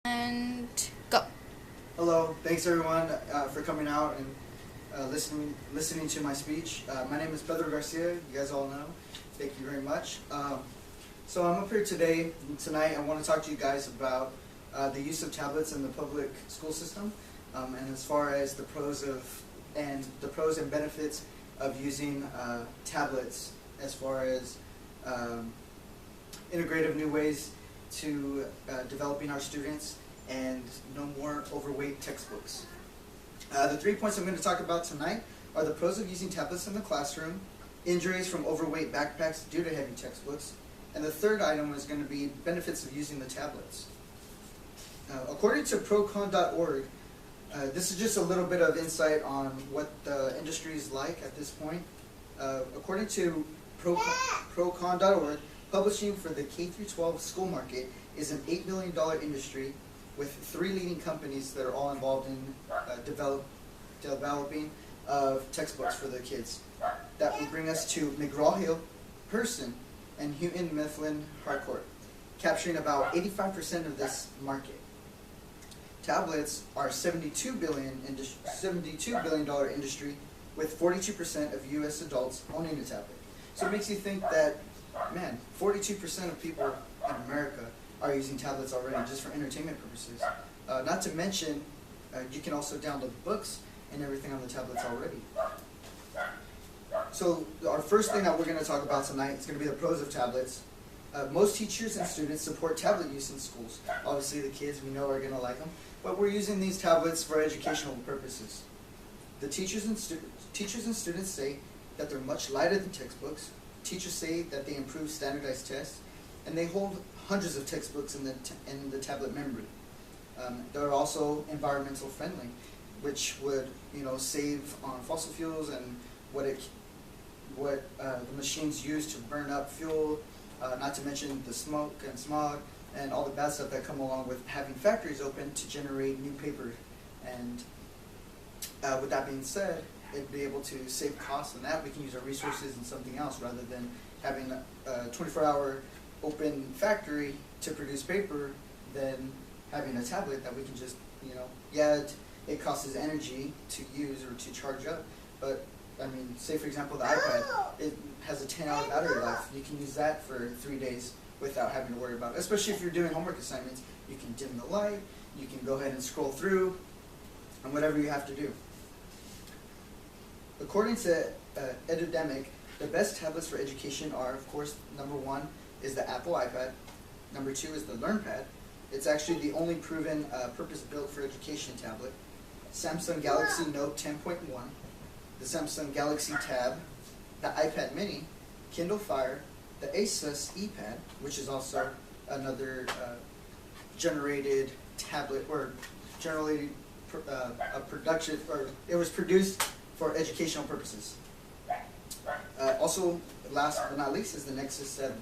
And go. Hello, thanks everyone for coming out and listening to my speech. My name is Pedro Garcia. You guys all know. Thank you very much. So I'm up here tonight. I want to talk to you guys about the use of tablets in the public school system, and as far as the pros and benefits of using tablets, as far as integrative new ways to developing our students and no more overweight textbooks. The 3 points I'm going to talk about tonight are the pros of using tablets in the classroom, injuries from overweight backpacks due to heavy textbooks, and the third item is going to be benefits of using the tablets. According to procon.org, this is just a little bit of insight on what the industry is like at this point. According to procon.org, publishing for the K-12 school market is an $8 billion industry with 3 leading companies that are all involved in developing of textbooks for the kids. That would bring us to McGraw-Hill, Pearson, and Houghton Mifflin Harcourt, capturing about 85% of this market. Tablets are $72 billion industry with 42% of U.S. adults owning a tablet. So it makes you think that, man, 42% of people in America are using tablets already just for entertainment purposes. Not to mention, you can also download books and everything on the tablets already. So our first thing that we're going to talk about tonight is going to be the pros of tablets. Most teachers and students support tablet use in schools. Obviously the kids we know are going to like them, but we're using these tablets for educational purposes. The teachers and students say that they're much lighter than textbooks. Teachers say that they improve standardized tests, and they hold hundreds of textbooks in the tablet memory. They're also environmental friendly, which would save on fossil fuels and what the machines use to burn up fuel. Not to mention the smoke and smog and all the bad stuff that come along with having factories open to generate new paper. And with that being said, it'd be able to save costs on that. We can use our resources in something else rather than having a 24-hour open factory to produce paper than having a tablet that we can just, it costs us energy to use or to charge up. But, I mean, say for example the iPad, it has a 10-hour battery life. You can use that for 3 days without having to worry about it. Especially if you're doing homework assignments, you can dim the light, you can go ahead and scroll through, and whatever you have to do. According to Edudemic, the best tablets for education are, of course, number 1 is the Apple iPad. Number 2 is the LearnPad. It's actually the only proven purpose-built for education tablet. Samsung Galaxy Note 10.1, the Samsung Galaxy Tab, the iPad Mini, Kindle Fire, the Asus ePad, which is also another generated tablet, or generally it was produced for educational purposes. Also, last but not least, is the Nexus 7.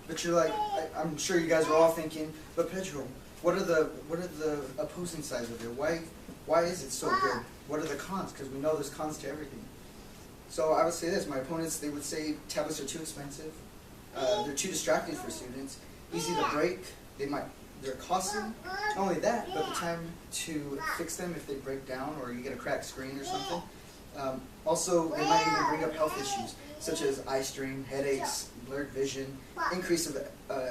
But you're like, I'm sure you guys are all thinking, but Pedro, what are the opposing sides of it? Why is it so good? What are the cons? Because we know there's cons to everything. So I would say this: my opponents, they would say tablets are too expensive, they're too distracting for students, easy to break, they're costly. Not only that, but the time to fix them if they break down or you get a cracked screen or something. Also, they might even bring up health issues such as eye strain, headaches, blurred vision, increase of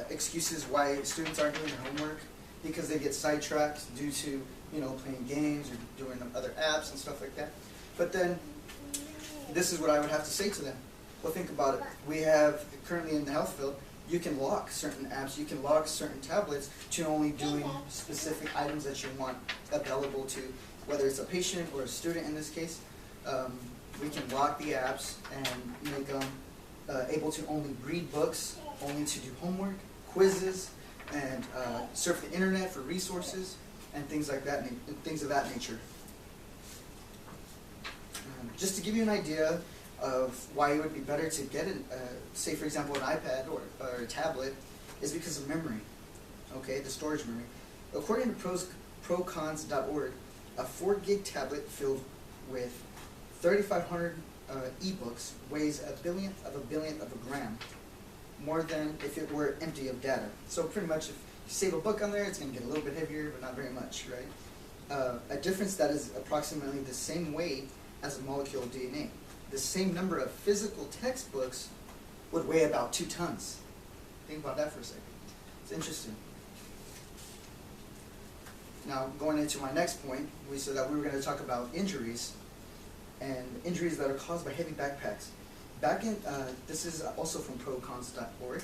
excuses why students aren't doing their homework because they get sidetracked due to playing games or doing other apps and stuff like that. But then, this is what I would have to say to them. Well, think about it. We have currently in the health field, you can lock certain apps, you can lock certain tablets to only doing specific items that you want available to, whether it's a patient or a student in this case. We can lock the apps and make them able to only read books, only to do homework, quizzes, and surf the internet for resources and things like that, things of that nature. Just to give you an idea of why it would be better to get say for example an iPad or a tablet, is because of memory. Okay, the storage memory. According to procons.org, a 4 gig tablet filled with 3,500 ebooks weighs a billionth of a gram, more than if it were empty of data. So pretty much if save a book on there, it's going to get a little bit heavier, but not very much, right? A difference that is approximately the same weight as a molecule of DNA. The same number of physical textbooks would weigh about 2 tons. Think about that for a second. It's interesting. Now, going into my next point, we said that we were going to talk about injuries, and injuries that are caused by heavy backpacks. Back in, this is also from procons.org.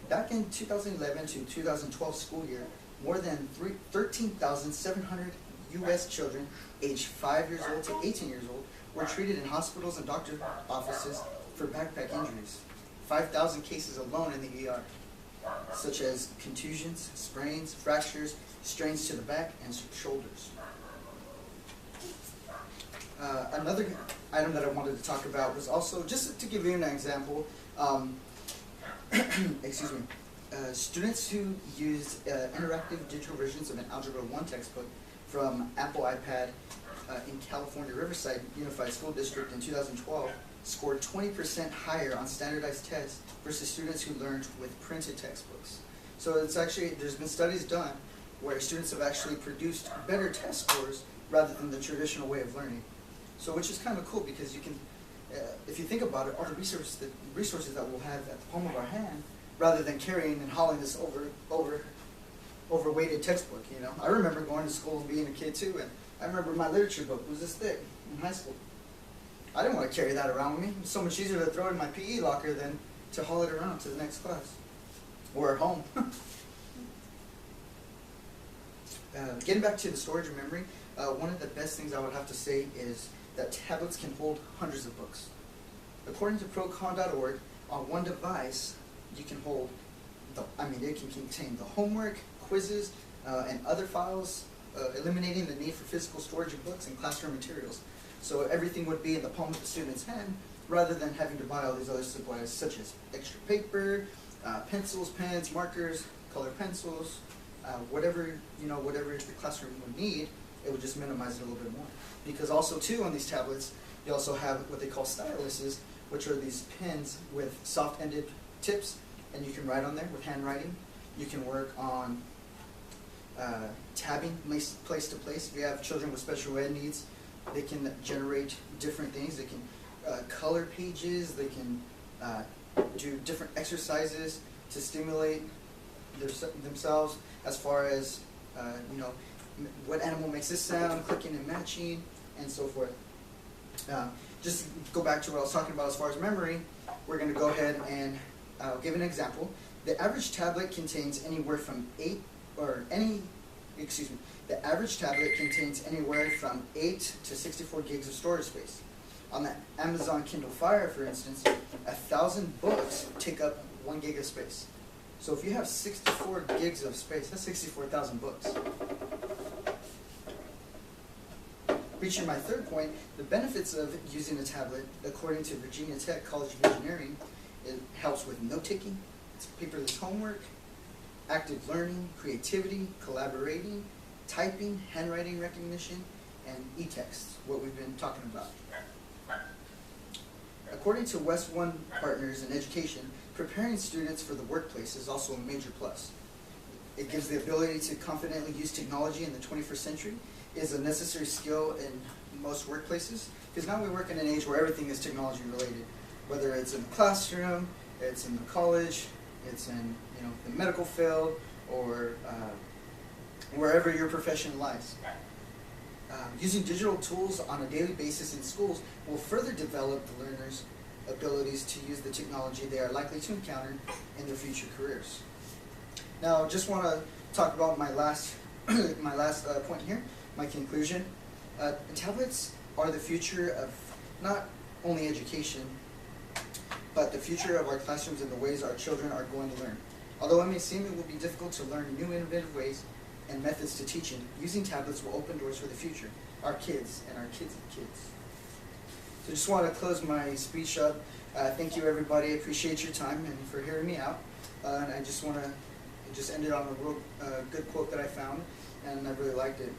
Back in 2011 to 2012 school year, more than 13,700 U.S. children aged 5 years old to 18 years old were treated in hospitals and doctor offices for backpack injuries. 5,000 cases alone in the ER, such as contusions, sprains, fractures, strains to the back and shoulders. Another item that I wanted to talk about was also, just to give you an example, excuse me, students who used interactive digital versions of an Algebra 1 textbook from Apple iPad in California Riverside Unified School District in 2012 scored 20% higher on standardized tests versus students who learned with printed textbooks. So it's actually, there's been studies done where students have actually produced better test scores rather than the traditional way of learning. So which is kind of cool, because you can, if you think about it, all the resources that we'll have at the palm of our hand, rather than carrying and hauling this overweighted textbook, you know. I remember going to school and being a kid too, and I remember my literature book was this thick in high school. I didn't want to carry that around with me. It was so much easier to throw it in my PE locker than to haul it around to the next class or at home. Getting back to the storage of memory, one of the best things I would have to say is that tablets can hold hundreds of books. According to procon.org, on one device, you can hold, it can contain the homework, quizzes, and other files, eliminating the need for physical storage of books and classroom materials. So everything would be in the palm of the student's hand, rather than having to buy all these other supplies, such as extra paper, pencils, pens, markers, colored pencils, whatever the classroom would need. It would just minimize it a little bit more. Because also too, on these tablets, you also have what they call styluses, which are these pens with soft-ended tips, and you can write on there with handwriting. You can work on tabbing place to place. If you have children with special ed needs, they can generate different things. They can color pages. They can do different exercises to stimulate themselves, as far as what animal makes this sound, clicking and matching, and so forth. Just go back to what I was talking about as far as memory. We're going to go ahead and give an example. The average tablet contains anywhere from 8 to 64 gigs of storage space. On the Amazon Kindle Fire, for instance, 1,000 books take up 1 gig of space. So if you have 64 gigs of space, that's 64,000 books. Reaching my third point, the benefits of using a tablet, according to Virginia Tech College of Engineering, it helps with note-taking, it's paperless homework, active learning, creativity, collaborating, typing, handwriting recognition, and e-text, what we've been talking about. According to West One Partners in Education, preparing students for the workplace is also a major plus. It gives the ability to confidently use technology in the 21st century, is a necessary skill in most workplaces, because now we work in an age where everything is technology related, whether it's in the classroom, it's in the college, it's in the medical field, or wherever your profession lies. Using digital tools on a daily basis in schools will further develop the learners' abilities to use the technology they are likely to encounter in their future careers. Now, just want to talk about my last point here, my conclusion. Tablets are the future of not only education, but the future of our classrooms and the ways our children are going to learn. Although it may seem it will be difficult to learn new innovative ways and methods to teaching, using tablets will open doors for the future, our kids and our kids' kids. So just want to close my speech up. Thank you, everybody. I appreciate your time and for hearing me out. And I just want to end it on a real good quote that I found, and I really liked it.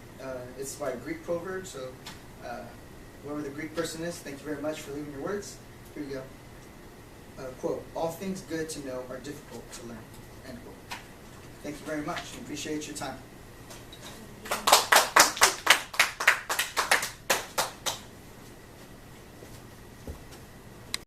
It's by a Greek proverb, so whoever the Greek person is, thank you very much for leaving your words. Here you go. Quote, "All things good to know are difficult to learn." End quote. Thank you very much. I appreciate your time.